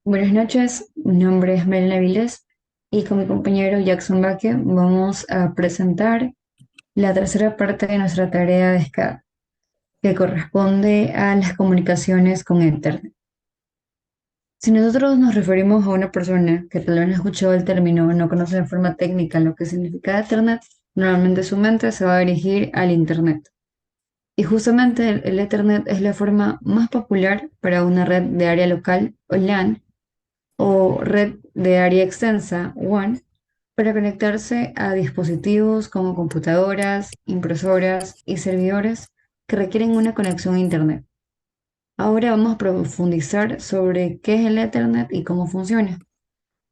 Buenas noches, mi nombre es Melena Viles y con mi compañero Jackson Baque vamos a presentar la tercera parte de nuestra tarea de SCAD, que corresponde a las comunicaciones con Internet. Si nosotros nos referimos a una persona que tal vez no ha escuchado el término o no conoce de forma técnica lo que significa Ethernet, normalmente su mente se va a dirigir al Internet. Y justamente el Ethernet es la forma más popular para una red de área local o LAN o red de área extensa, WAN, para conectarse a dispositivos como computadoras, impresoras y servidores que requieren una conexión a Internet. Ahora vamos a profundizar sobre qué es el Ethernet y cómo funciona.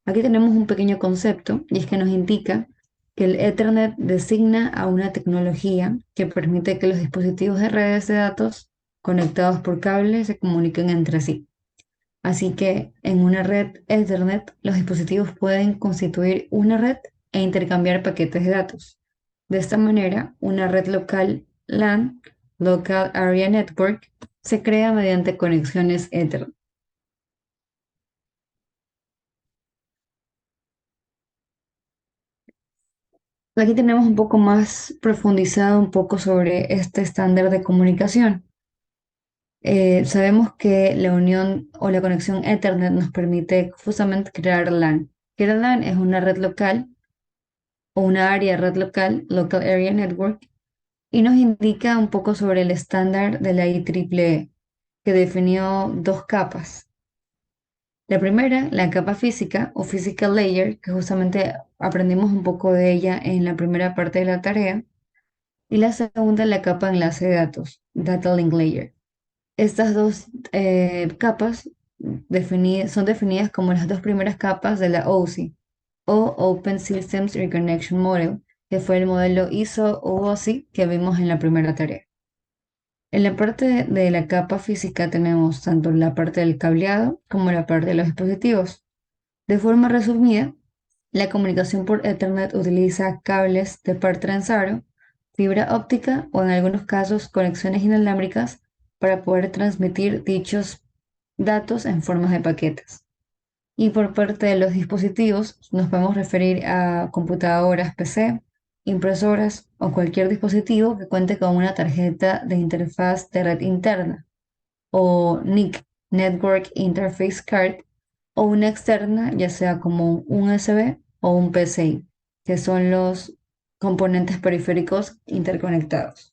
Aquí tenemos un pequeño concepto y es que nos indica que el Ethernet designa a una tecnología que permite que los dispositivos de redes de datos conectados por cable se comuniquen entre sí. Así que en una red Ethernet, los dispositivos pueden constituir una red e intercambiar paquetes de datos. De esta manera, una red local LAN, Local Area Network, se crea mediante conexiones Ethernet. Aquí tenemos un poco más profundizado un poco sobre este estándar de comunicación. Sabemos que la unión o la conexión Ethernet nos permite justamente crear LAN. Crear LAN es una red local o una área red local, Local Area Network, y nos indica un poco sobre el estándar de la IEEE, que definió dos capas. La primera, la capa física o physical layer, que justamente aprendimos un poco de ella en la primera parte de la tarea, y la segunda, la capa enlace de datos, Data Link Layer. Estas dos capas son definidas como las dos primeras capas de la OSI o Open Systems Reconnection Model, que fue el modelo ISO o OSI que vimos en la primera tarea. En la parte de la capa física tenemos tanto la parte del cableado como la parte de los dispositivos. De forma resumida, la comunicación por Ethernet utiliza cables de par transaro, fibra óptica o en algunos casos conexiones inalámbricas para poder transmitir dichos datos en formas de paquetes. Y por parte de los dispositivos, nos podemos referir a computadoras PC, impresoras o cualquier dispositivo que cuente con una tarjeta de interfaz de red interna o NIC, Network Interface Card, o una externa, ya sea como un USB o un PCI, que son los componentes periféricos interconectados.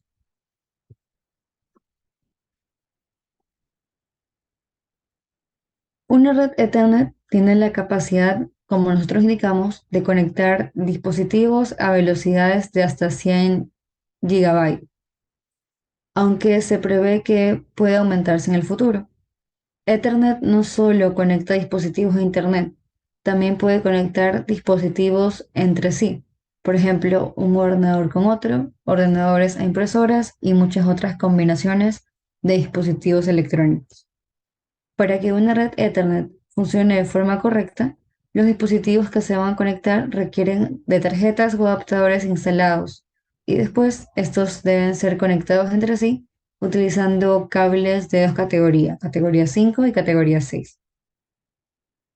Una red Ethernet tiene la capacidad, como nosotros indicamos, de conectar dispositivos a velocidades de hasta 100 gigabytes, aunque se prevé que puede aumentarse en el futuro. Ethernet no solo conecta dispositivos a Internet, también puede conectar dispositivos entre sí. Por ejemplo, un ordenador con otro, ordenadores a impresoras y muchas otras combinaciones de dispositivos electrónicos. Para que una red Ethernet funcione de forma correcta, los dispositivos que se van a conectar requieren de tarjetas o adaptadores instalados y después estos deben ser conectados entre sí utilizando cables de dos categorías, categoría 5 y categoría 6.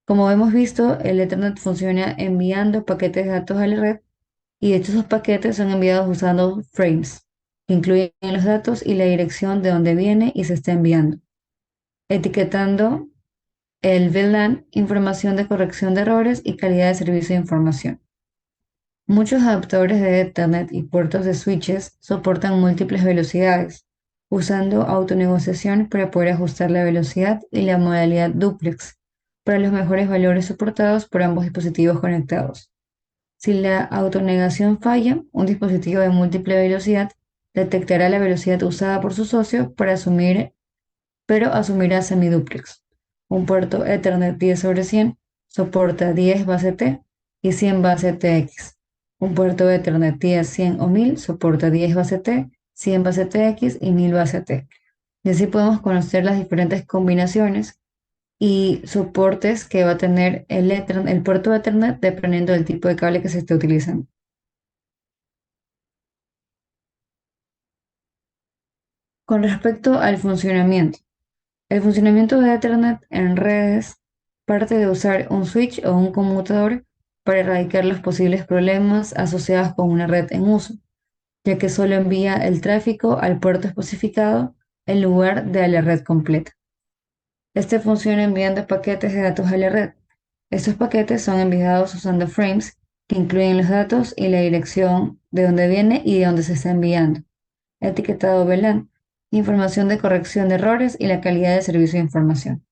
Como hemos visto, el Ethernet funciona enviando paquetes de datos a la red y de hecho esos paquetes son enviados usando frames, que incluyen los datos y la dirección de donde viene y se está enviando, etiquetando el VLAN, información de corrección de errores y calidad de servicio de información. Muchos adaptadores de Ethernet y puertos de switches soportan múltiples velocidades, usando autonegociación para poder ajustar la velocidad y la modalidad duplex para los mejores valores soportados por ambos dispositivos conectados. Si la autonegación falla, un dispositivo de múltiple velocidad detectará la velocidad usada por su socio para asumir, pero asumirá semiduplex. Un puerto Ethernet 10 sobre 100 soporta 10 base T y 100 base TX. Un puerto Ethernet 10, 100 o 1000 soporta 10 base T, 100 base TX y 1000 base T. Y así podemos conocer las diferentes combinaciones y soportes que va a tener el puerto Ethernet dependiendo del tipo de cable que se esté utilizando. Con respecto al funcionamiento. El funcionamiento de Ethernet en redes parte de usar un switch o un conmutador para erradicar los posibles problemas asociados con una red en uso, ya que solo envía el tráfico al puerto especificado en lugar de a la red completa. Este funciona enviando paquetes de datos a la red. Estos paquetes son enviados usando frames que incluyen los datos y la dirección de dónde viene y de dónde se está enviando, etiquetado VLAN, información de corrección de errores y la calidad del servicio de información.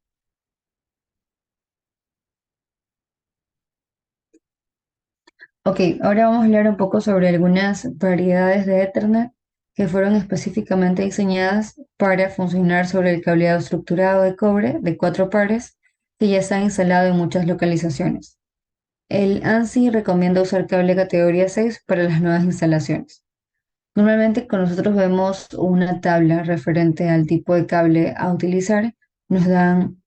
Ok, ahora vamos a hablar un poco sobre algunas variedades de Ethernet que fueron específicamente diseñadas para funcionar sobre el cableado estructurado de cobre de 4 pares que ya está instalado en muchas localizaciones. El ANSI recomienda usar cable categoría 6 para las nuevas instalaciones. Normalmente cuando nosotros vemos una tabla referente al tipo de cable a utilizar, nos dan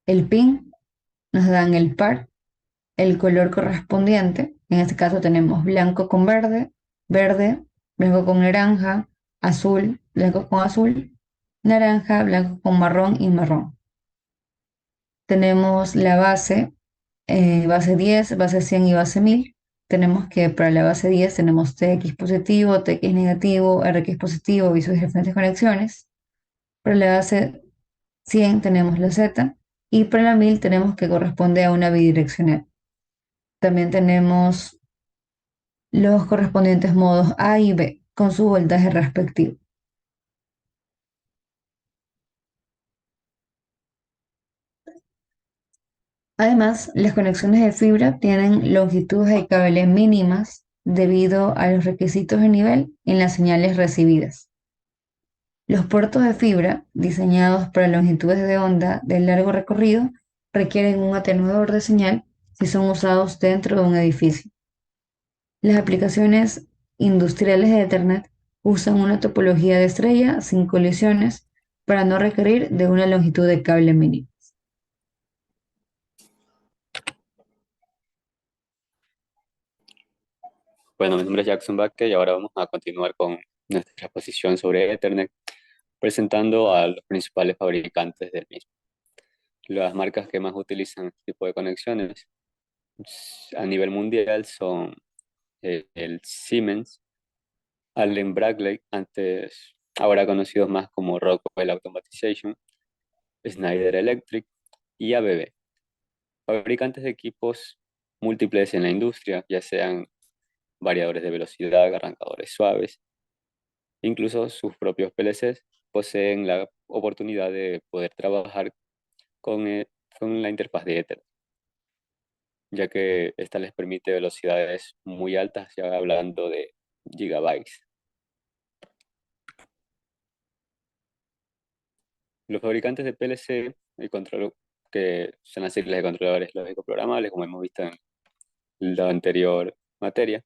el pin, nos dan el par, el color correspondiente. En este caso tenemos blanco con verde, verde, blanco con naranja, azul, blanco con azul, naranja, blanco con marrón y marrón. Tenemos la base, base 10, base 100 y base 1000. Tenemos que para la base 10 tenemos TX positivo, TX negativo, RX positivo y sus diferentes conexiones. Para la base 100 tenemos la Z y para la 1000 tenemos que corresponde a una bidireccional. También tenemos los correspondientes modos A y B con su voltaje respectivo. Además, las conexiones de fibra tienen longitudes de cable mínimas debido a los requisitos de nivel en las señales recibidas. Los puertos de fibra, diseñados para longitudes de onda de largo recorrido, requieren un atenuador de señal si son usados dentro de un edificio. Las aplicaciones industriales de Ethernet usan una topología de estrella sin colisiones para no requerir de una longitud de cable mínima. Bueno, mi nombre es Jackson Bakke y ahora vamos a continuar con nuestra exposición sobre Ethernet, presentando a los principales fabricantes del mismo. Las marcas que más utilizan este tipo de conexiones a nivel mundial son el Siemens, Allen Bradley, antes ahora conocidos más como Rockwell Automation, Schneider Electric y ABB, fabricantes de equipos múltiples en la industria, ya sean variadores de velocidad, arrancadores suaves. Incluso sus propios PLCs poseen la oportunidad de poder trabajar con la interfaz de Ethernet, ya que esta les permite velocidades muy altas, ya hablando de gigabytes. Los fabricantes de PLC que son las siglas de controladores lógicos programables, como hemos visto en la anterior materia,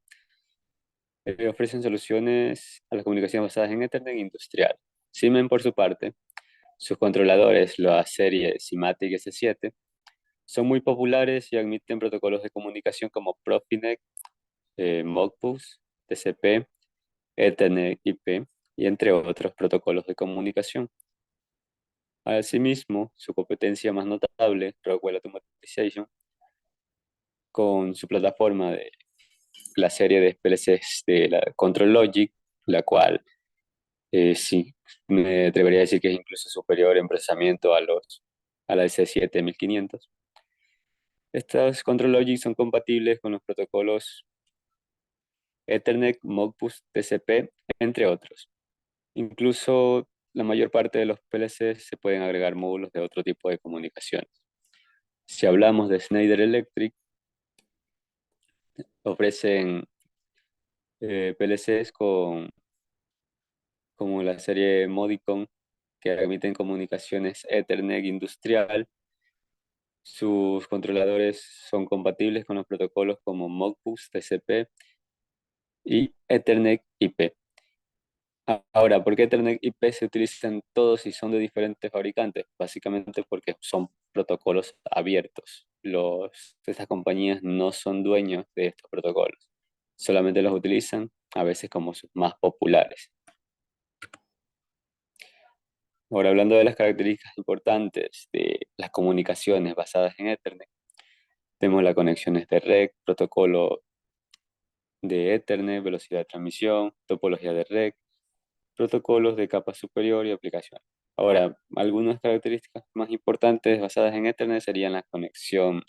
ofrecen soluciones a las comunicaciones basadas en Ethernet industrial. Siemens, por su parte, sus controladores, la serie SIMATIC S7, son muy populares y admiten protocolos de comunicación como Profinet, Modbus, TCP, Ethernet IP y entre otros protocolos de comunicación. Asimismo, su competencia más notable, Rockwell Automation, con su plataforma de la serie de PLCs de la Control Logic, la cual sí me atrevería a decir que es incluso superior en procesamiento a la S7500. Estas Control Logic son compatibles con los protocolos Ethernet, Modbus, TCP, entre otros. Incluso la mayor parte de los PLC se pueden agregar módulos de otro tipo de comunicaciones. Si hablamos de Schneider Electric, ofrecen PLCs como la serie Modicon, que permiten comunicaciones Ethernet industrial. Sus controladores son compatibles con los protocolos como Modbus, TCP y Ethernet IP. Ahora, ¿por qué Ethernet y IP se utilizan todos y son de diferentes fabricantes? Básicamente porque son protocolos abiertos. Estas compañías no son dueños de estos protocolos. Solamente los utilizan a veces como sus más populares. Ahora, hablando de las características importantes de las comunicaciones basadas en Ethernet, tenemos las conexiones de red, protocolo de Ethernet, velocidad de transmisión, topología de red, protocolos de capa superior y aplicaciones. Ahora, algunas características más importantes basadas en Ethernet serían la conexión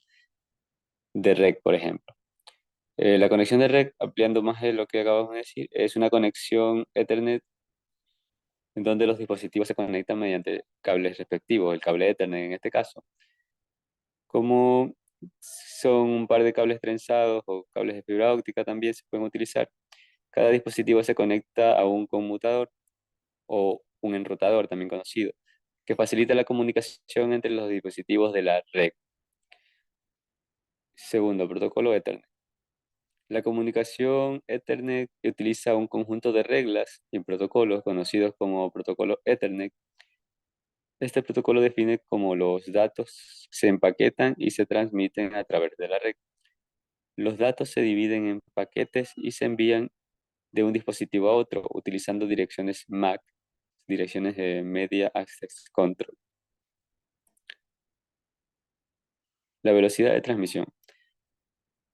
de red, por ejemplo. La conexión de red, ampliando más de lo que acabamos de decir, es una conexión Ethernet en donde los dispositivos se conectan mediante cables respectivos, el cable Ethernet en este caso. Como son un par de cables trenzados o cables de fibra óptica también se pueden utilizar. Cada dispositivo se conecta a un conmutador o un enrutador, también conocido, que facilita la comunicación entre los dispositivos de la red. Segundo, protocolo Ethernet. La comunicación Ethernet utiliza un conjunto de reglas y protocolos conocidos como protocolo Ethernet. Este protocolo define cómo los datos se empaquetan y se transmiten a través de la red. Los datos se dividen en paquetes y se envían de un dispositivo a otro utilizando direcciones MAC, direcciones de Media Access Control. La velocidad de transmisión.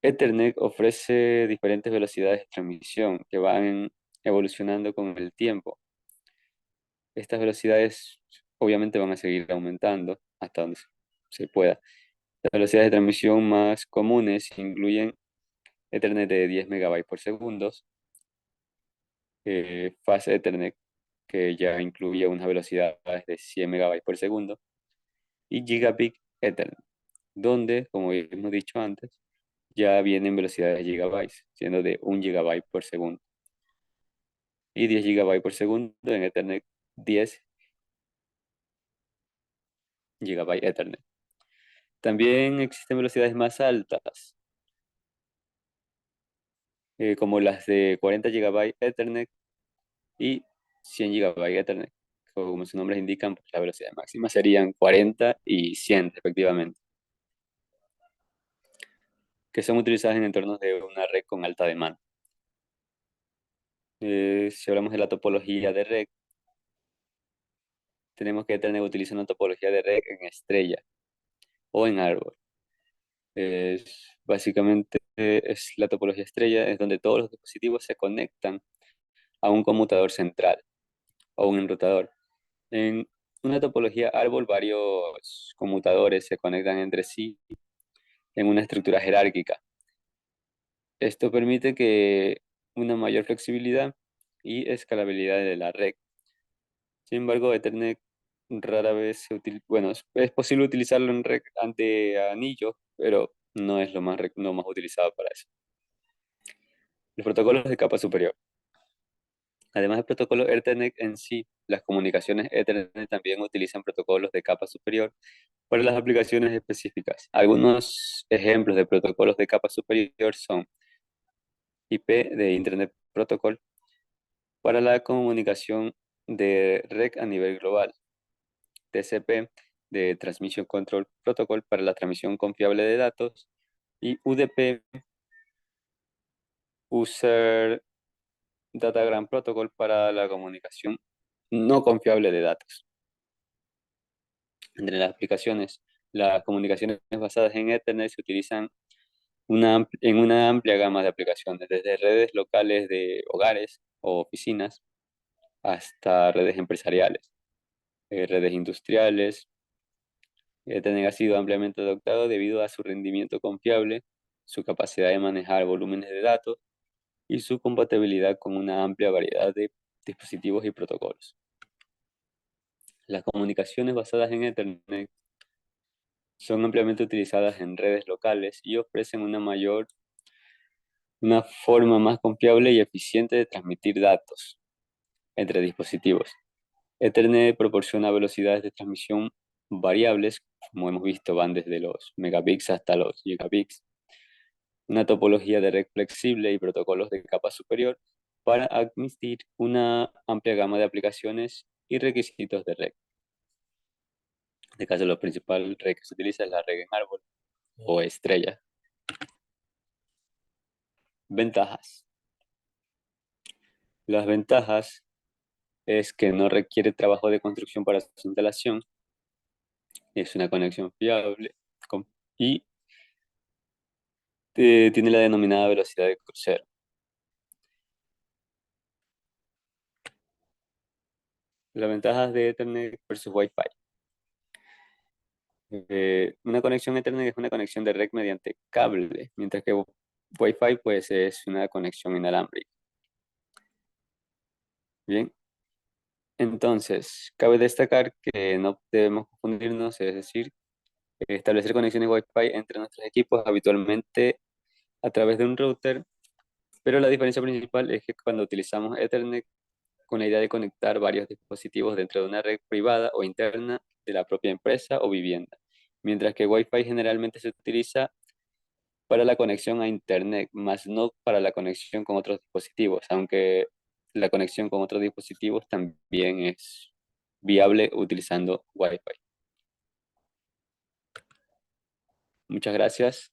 Ethernet ofrece diferentes velocidades de transmisión que van evolucionando con el tiempo. Estas velocidades obviamente van a seguir aumentando hasta donde se pueda. Las velocidades de transmisión más comunes incluyen Ethernet de 10 megabytes por segundo, Fast Ethernet, que ya incluye unas velocidades de 100 megabytes por segundo, y Gigabit Ethernet, donde, como hemos dicho antes, ya vienen velocidades de gigabytes, siendo de 1 gigabyte por segundo, y 10 gigabytes por segundo en Ethernet 10 gigabyte Ethernet. También existen velocidades más altas, como las de 40 gigabyte Ethernet y 100 gigabyte Ethernet. Como sus nombres indican, pues la velocidad máxima serían 40 y 100 respectivamente, que son utilizadas en entornos de una red con alta demanda. Si hablamos de la topología de red, tenemos que Ethernet utiliza una topología de red en estrella o en árbol. Básicamente es la topología estrella, es donde todos los dispositivos se conectan a un conmutador central o un enrutador. En una topología árbol, varios conmutadores se conectan entre sí en una estructura jerárquica. Esto permite que una mayor flexibilidad y escalabilidad de la red. Sin embargo, Ethernet rara vez se utiliza, bueno, es posible utilizarlo en red ante anillos, pero no es lo más utilizado para eso. Los protocolos de capa superior. Además del protocolo Ethernet en sí, las comunicaciones Ethernet también utilizan protocolos de capa superior para las aplicaciones específicas. Algunos ejemplos de protocolos de capa superior son IP de Internet Protocol para la comunicación de red a nivel global, TCP de Transmission Control Protocol para la transmisión confiable de datos y UDP, User Datagram Protocol para la comunicación no confiable de datos. Entre las aplicaciones, las comunicaciones basadas en Ethernet se utilizan en una amplia gama de aplicaciones, desde redes locales de hogares o oficinas hasta redes empresariales, redes industriales. Ethernet ha sido ampliamente adoptado debido a su rendimiento confiable, su capacidad de manejar volúmenes de datos y su compatibilidad con una amplia variedad de dispositivos y protocolos. Las comunicaciones basadas en Ethernet son ampliamente utilizadas en redes locales y ofrecen una forma más confiable y eficiente de transmitir datos entre dispositivos. Ethernet proporciona velocidades de transmisión variables, como hemos visto, van desde los megabits hasta los gigabits, una topología de red flexible y protocolos de capa superior para admitir una amplia gama de aplicaciones y requisitos de red. En este caso, la principal red que se utiliza es la red en árbol o estrella. Ventajas. Las ventajas es que no requiere trabajo de construcción para su instalación, es una conexión fiable con- y tiene la denominada velocidad de crucero. Las ventajas de Ethernet versus Wi-Fi. Una conexión Ethernet es una conexión de red mediante cable, mientras que Wi-Fi pues es una conexión inalámbrica. Bien, entonces cabe destacar que no debemos confundirnos, es decir, establecer conexiones Wi-Fi entre nuestros equipos habitualmente a través de un router, pero la diferencia principal es que cuando utilizamos Ethernet con la idea de conectar varios dispositivos dentro de una red privada o interna de la propia empresa o vivienda, mientras que Wi-Fi generalmente se utiliza para la conexión a Internet, más no para la conexión con otros dispositivos, aunque la conexión con otros dispositivos también es viable utilizando Wi-Fi. Muchas gracias.